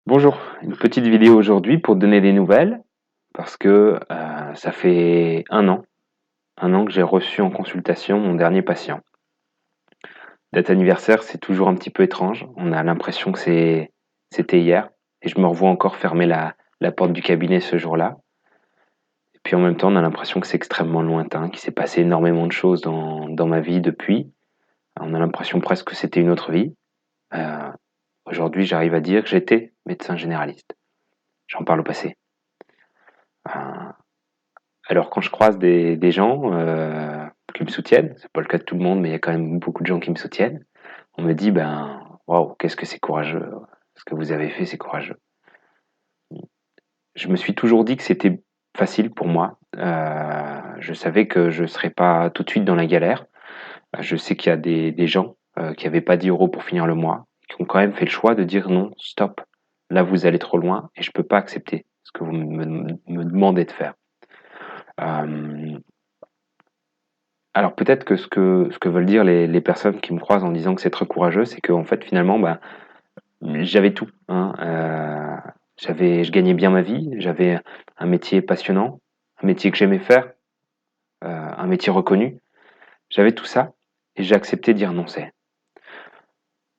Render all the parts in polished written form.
Bonjour, une petite vidéo aujourd'hui pour donner des nouvelles parce que ça fait un an que j'ai reçu en consultation mon dernier patient. Date anniversaire, c'est toujours un petit peu étrange. On a l'impression que c'était hier et je me revois encore fermer la porte du cabinet ce jour-là. Et puis en même temps, on a l'impression que c'est extrêmement lointain, qu'il s'est passé énormément de choses dans ma vie depuis. On a l'impression presque que c'était une autre vie. Euh, Aujourd'hui, j'arrive à dire que j'étais médecin généraliste. J'en parle au passé. Euh, Alors quand je croise des gens qui me soutiennent, c'est pas le cas de tout le monde, mais il y a quand même beaucoup de gens qui me soutiennent, on me dit ben waouh, qu'est-ce que c'est courageux, ce que vous avez fait, c'est courageux. Je me suis toujours dit que c'était facile pour moi. Je savais que je serais pas tout de suite dans la galère. Je sais qu'il y a des gens qui n'avaient pas 10 euros pour finir le mois, qui ont quand même fait le choix de dire non, stop, là vous allez trop loin et je peux pas accepter ce que vous me demandez de faire. Euh, Alors peut-être que ce que veulent dire les personnes qui me croisent en disant que c'est très courageux, c'est qu'en fait finalement, bah, j'avais tout, hein, je gagnais bien ma vie, j'avais un métier passionnant, un métier que j'aimais faire, un métier reconnu. J'avais tout ça et j'ai accepté de dire non.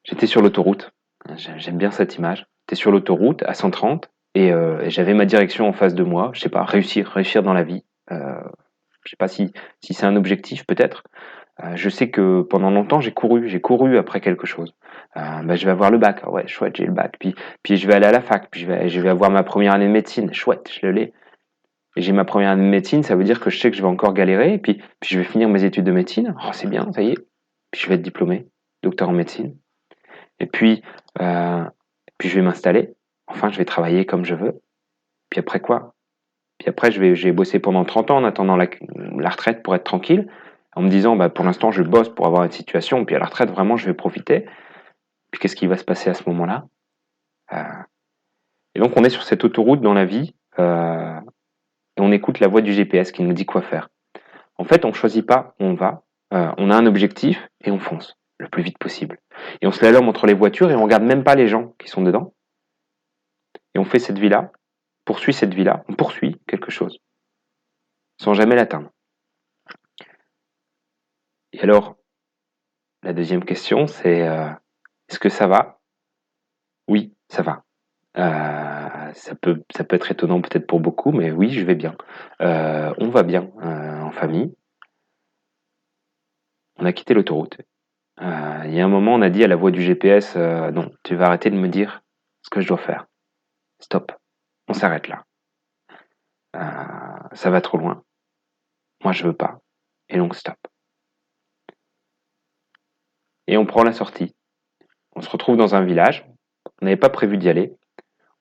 J'étais sur l'autoroute, j'aime bien cette image. J'étais sur l'autoroute à 130 et j'avais ma direction en face de moi. Je sais pas, réussir dans la vie. Je sais pas si c'est un objectif peut-être. Je sais que pendant longtemps, j'ai couru après quelque chose. Bah, je vais avoir le bac, ah ouais, chouette, j'ai le bac. Puis je vais aller à la fac, puis je vais avoir ma première année de médecine, chouette, je l'ai. Et j'ai ma première année de médecine, ça veut dire que je sais que je vais encore galérer, et puis je vais finir mes études de médecine, oh c'est bien, ça y est. Puis je vais être diplômé, docteur en médecine. Et euh, puis je vais m'installer, enfin je vais travailler comme je veux. Puis après quoi? Puis après, j'ai bossé pendant 30 ans en attendant la retraite pour être tranquille, en me disant, bah, pour l'instant, je bosse pour avoir une situation, puis à la retraite, vraiment, je vais profiter. Puis qu'est-ce qui va se passer à ce moment-là? Euh, Et donc, on est sur cette autoroute dans la vie, et on écoute la voix du GPS qui nous dit quoi faire. En fait, on ne choisit pas où on va, on a un objectif et on fonce le plus vite possible. Et on se slalome entre les voitures et on regarde même pas les gens qui sont dedans. Et on fait cette vie-là, poursuit cette vie-là, on poursuit quelque chose, sans jamais l'atteindre. Et alors, la deuxième question, c'est est-ce que ça va? Oui, ça va. Ça peut être étonnant peut-être pour beaucoup, mais oui, je vais bien. On va bien en famille. On a quitté l'autoroute. Il y a un moment, on a dit à la voix du GPS, non, tu vas arrêter de me dire ce que je dois faire. Stop. On s'arrête là. Ça va trop loin. Moi, je veux pas. Et donc, stop. Et on prend la sortie. On se retrouve dans un village. On n'avait pas prévu d'y aller.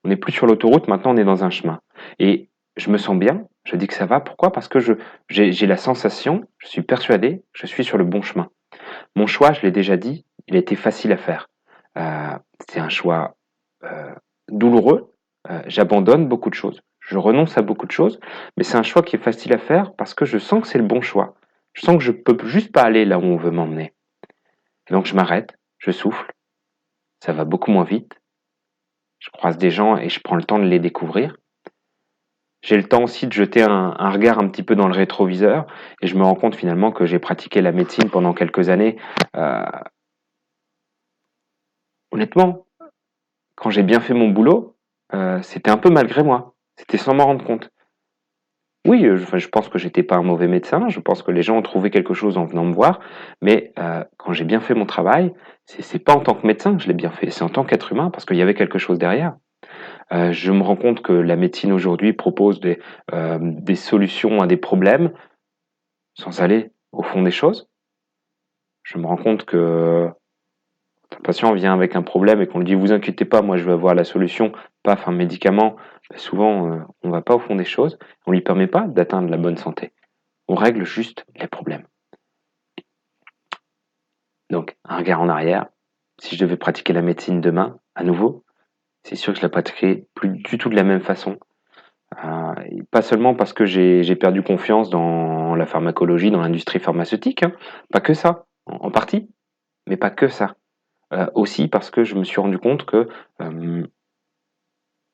On n'est plus sur l'autoroute, maintenant on est dans un chemin. Et je me sens bien, je dis que ça va. Pourquoi? Parce que j'ai la sensation, je suis persuadé, je suis sur le bon chemin. Mon choix, je l'ai déjà dit, il a été facile à faire. C'est un choix euh, douloureux. J'abandonne beaucoup de choses. Je renonce à beaucoup de choses, mais c'est un choix qui est facile à faire parce que je sens que c'est le bon choix. Je sens que je peux juste pas aller là où on veut m'emmener. Et donc je m'arrête, je souffle, ça va beaucoup moins vite. Je croise des gens et je prends le temps de les découvrir. J'ai le temps aussi de jeter un regard un petit peu dans le rétroviseur et je me rends compte finalement que j'ai pratiqué la médecine pendant quelques années. Euh, Honnêtement, quand j'ai bien fait mon boulot, c'était un peu malgré moi. C'était sans m'en rendre compte. Oui, je pense que j'étais pas un mauvais médecin. Je pense que les gens ont trouvé quelque chose en venant me voir. Mais quand j'ai bien fait mon travail, c'est pas en tant que médecin que je l'ai bien fait. C'est en tant qu'être humain parce qu'il y avait quelque chose derrière. Je me rends compte que la médecine aujourd'hui propose des solutions à des problèmes sans aller au fond des choses. Je me rends compte que un patient vient avec un problème et qu'on lui dit vous inquiétez pas, moi je vais avoir la solution, paf, un médicament. Ben souvent, on va pas au fond des choses, on lui permet pas d'atteindre la bonne santé. On règle juste les problèmes. Donc, un regard en arrière. Si je devais pratiquer la médecine demain, à nouveau, c'est sûr que je la pratiquerais plus du tout de la même façon. Et pas seulement parce que j'ai perdu confiance dans la pharmacologie, dans l'industrie pharmaceutique, hein. Pas que ça, en partie, mais pas que ça. Aussi parce que je me suis rendu compte que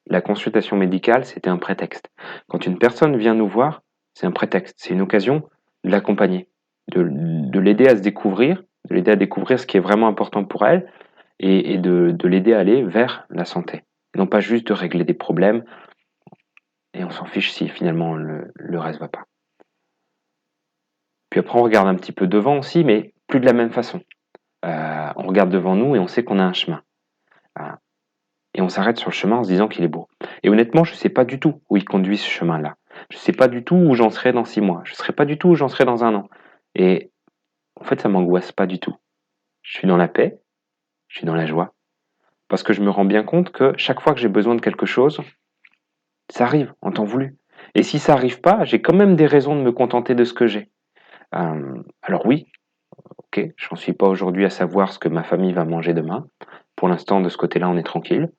La consultation médicale, c'était un prétexte. Quand une personne vient nous voir, c'est un prétexte, c'est une occasion de l'accompagner, de l'aider à se découvrir, de l'aider à découvrir ce qui est vraiment important pour elle et de l'aider à aller vers la santé. Non pas juste de régler des problèmes et on s'en fiche si finalement le reste va pas. Puis après, on regarde un petit peu devant aussi, mais plus de la même façon. On regarde devant nous et on sait qu'on a un chemin. Euh, et on s'arrête sur le chemin en se disant qu'il est beau. Et honnêtement, je ne sais pas du tout où il conduit ce chemin-là. Je ne sais pas du tout où j'en serai dans 6 mois. Je ne sais pas du tout où j'en serai dans 1 an. Et en fait, ça m'angoisse pas du tout. Je suis dans la paix, je suis dans la joie. Parce que je me rends bien compte que chaque fois que j'ai besoin de quelque chose, ça arrive en temps voulu. Et si ça arrive pas, j'ai quand même des raisons de me contenter de ce que j'ai. Alors oui, ok, j'en suis pas aujourd'hui à savoir ce que ma famille va manger demain. Pour l'instant, de ce côté-là, on est tranquille.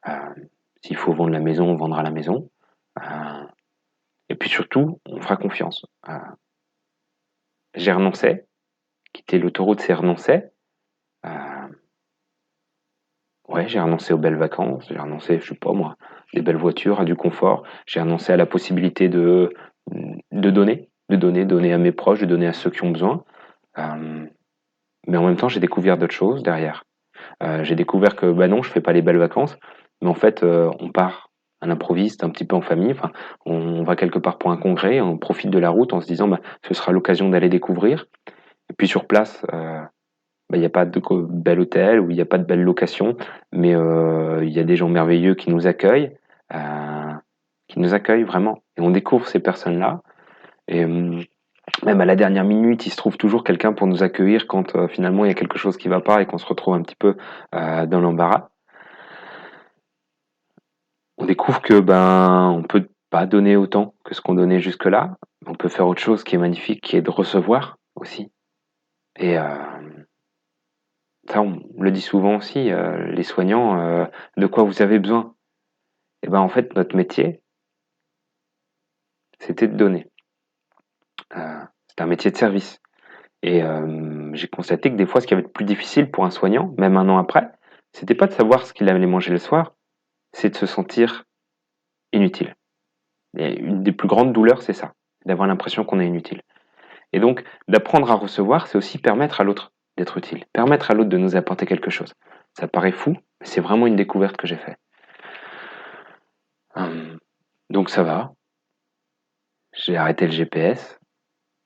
Euh, S'il faut vendre la maison, on vendra la maison. Euh, et puis surtout, on fera confiance. J'ai renoncé, quitter l'autoroute, c'est renoncer. Euh, ouais, j'ai renoncé aux belles vacances, j'ai renoncé, je sais pas moi, des belles voitures, à du confort. J'ai renoncé à la possibilité de donner à mes proches, de donner à ceux qui ont besoin. Euh, mais en même temps, j'ai découvert d'autres choses derrière. J'ai découvert que bah non, je fais pas les belles vacances, mais en fait, on part à l'improviste, un petit peu en famille. Enfin, on va quelque part pour un congrès, on profite de la route en se disant bah ce sera l'occasion d'aller découvrir. Et puis sur place, bah, il n'y a pas de bel hôtel ou il n'y a pas de belle location, mais il y a des gens merveilleux euh, qui nous accueillent vraiment. Et on découvre ces personnes-là. Et même à la dernière minute, il se trouve toujours quelqu'un pour nous accueillir quand finalement il y a quelque chose qui ne va pas et qu'on se retrouve un petit peu dans l'embarras. On découvre que ben on peut pas donner autant que ce qu'on donnait jusque-là. On peut faire autre chose qui est magnifique, qui est de recevoir aussi. Et ça, on le dit souvent aussi, les soignants, de quoi vous avez besoin? Et ben en fait, notre métier, c'était de donner. C'était un métier de service. Et j'ai constaté que des fois, ce qui avait de plus difficile pour un soignant, même 1 an après, c'était pas de savoir ce qu'il allait manger le soir, c'est de se sentir inutile. Et une des plus grandes douleurs, c'est ça, d'avoir l'impression qu'on est inutile. Et donc, d'apprendre à recevoir, c'est aussi permettre à l'autre d'être utile, permettre à l'autre de nous apporter quelque chose. Ça paraît fou, mais c'est vraiment une découverte que j'ai faite. Donc ça va, j'ai arrêté le GPS,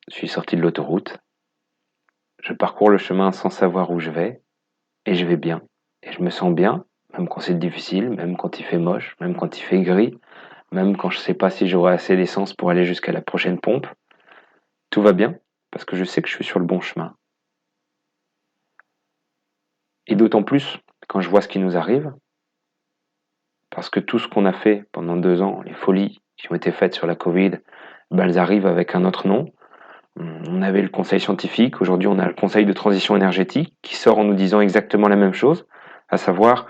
je suis sorti de l'autoroute, je parcours le chemin sans savoir où je vais, et je vais bien. Et je me sens bien, même quand c'est difficile, même quand il fait moche, même quand il fait gris, même quand je sais pas si j'aurai assez d'essence pour aller jusqu'à la prochaine pompe. Tout va bien, parce que je sais que je suis sur le bon chemin. Et d'autant plus quand je vois ce qui nous arrive, parce que tout ce qu'on a fait pendant 2 ans, les folies qui ont été faites sur la Covid, ben elles arrivent avec un autre nom. On avait le conseil scientifique, aujourd'hui on a le conseil de transition énergétique qui sort en nous disant exactement la même chose, à savoir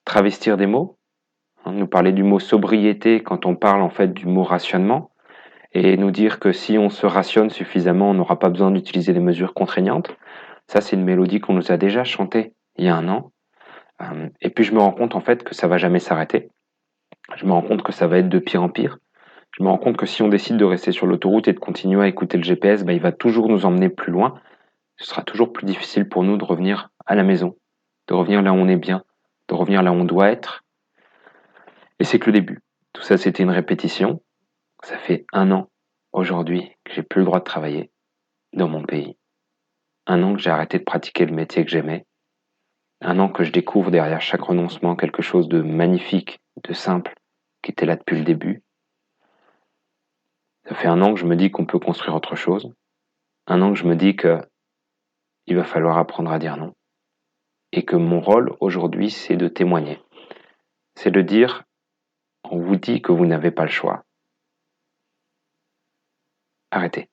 travestir des mots, nous parler du mot sobriété quand on parle en fait du mot rationnement, et nous dire que si on se rationne suffisamment, on n'aura pas besoin d'utiliser des mesures contraignantes. Ça, c'est une mélodie qu'on nous a déjà chantée il y a 1 an. Et puis je me rends compte en fait que ça va jamais s'arrêter. Je me rends compte que ça va être de pire en pire. Je me rends compte que si on décide de rester sur l'autoroute et de continuer à écouter le GPS, bah, il va toujours nous emmener plus loin. Ce sera toujours plus difficile pour nous de revenir à la maison, de revenir là où on est bien, de revenir là où on doit être. Et c'est que le début. Tout ça, c'était une répétition. Ça fait 1 an aujourd'hui que j'ai plus le droit de travailler dans mon pays. 1 an que j'ai arrêté de pratiquer le métier que j'aimais. 1 an que je découvre derrière chaque renoncement quelque chose de magnifique, de simple, qui était là depuis le début. Ça fait 1 an que je me dis qu'on peut construire autre chose. 1 an que je me dis que il va falloir apprendre à dire non. Et que mon rôle aujourd'hui, c'est de témoigner. C'est de dire, on vous dit que vous n'avez pas le choix. Arrêtez.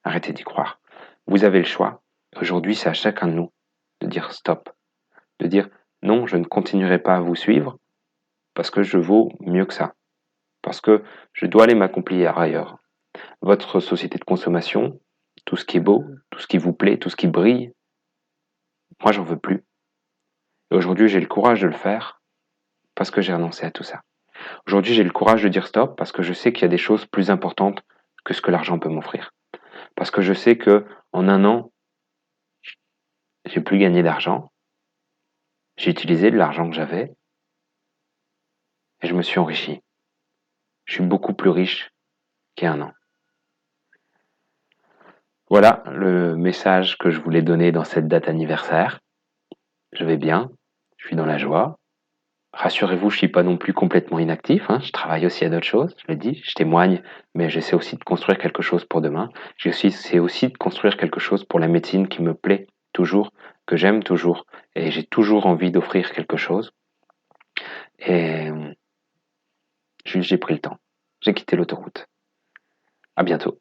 Arrêtez d'y croire. Vous avez le choix. Aujourd'hui, c'est à chacun de nous de dire stop. De dire non, je ne continuerai pas à vous suivre parce que je vaux mieux que ça. Parce que je dois aller m'accomplir ailleurs. Votre société de consommation, tout ce qui est beau, tout ce qui vous plaît, tout ce qui brille, moi j'en veux plus. Et aujourd'hui, j'ai le courage de le faire parce que j'ai renoncé à tout ça. Aujourd'hui, j'ai le courage de dire stop parce que je sais qu'il y a des choses plus importantes que ce que l'argent peut m'offrir. Parce que je sais que en un an, j'ai plus gagné d'argent, j'ai utilisé de l'argent que j'avais et je me suis enrichi. Je suis beaucoup plus riche qu'il y a un an. Voilà le message que je voulais donner dans cette date anniversaire. Je vais bien, je suis dans la joie. Rassurez-vous, je suis pas non plus complètement inactif, hein. Je travaille aussi à d'autres choses, je l'ai dit, je témoigne, mais j'essaie aussi de construire quelque chose pour demain. J'essaie aussi de construire quelque chose pour la médecine qui me plaît toujours, que j'aime toujours, et j'ai toujours envie d'offrir quelque chose. Et juste j'ai pris le temps. J'ai quitté l'autoroute. À bientôt.